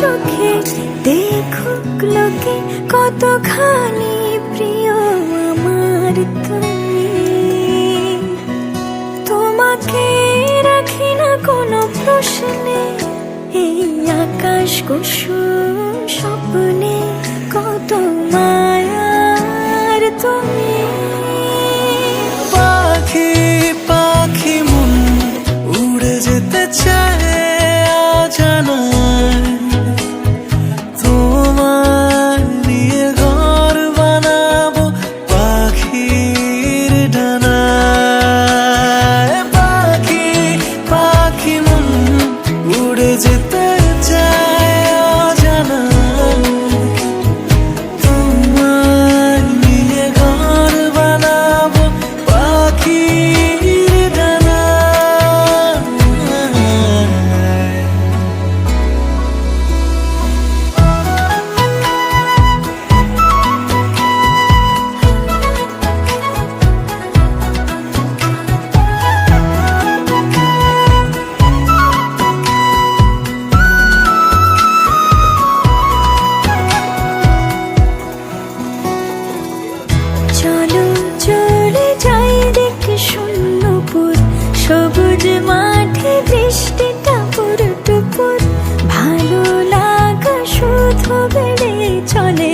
চোখে দেখুক লোকে কতখানি প্রিয় আমার তুমি। তোমাকে রাখি না কোনো প্রশ্নে, এই আকাশ কুসুম স্বপ্নে কত মায়ার তুমি। পাখি পাখি মন উড়ে যেতে চায় অজানায়, তোমায় নিয়ে ঘর বানাবো পাখির ডানায়। পাখি পাখি মন উড়ে যেতে চায় অজানায়, তোমায় নিয়ে ঘর বানাবো পাখির ডানায়। চলো চলে যাই দেখে শূন্যপুর, সবুজ মাঠে বৃষ্টিটা পুরো টুপুর, ভালো লাগা শুধু বেড়ে চলে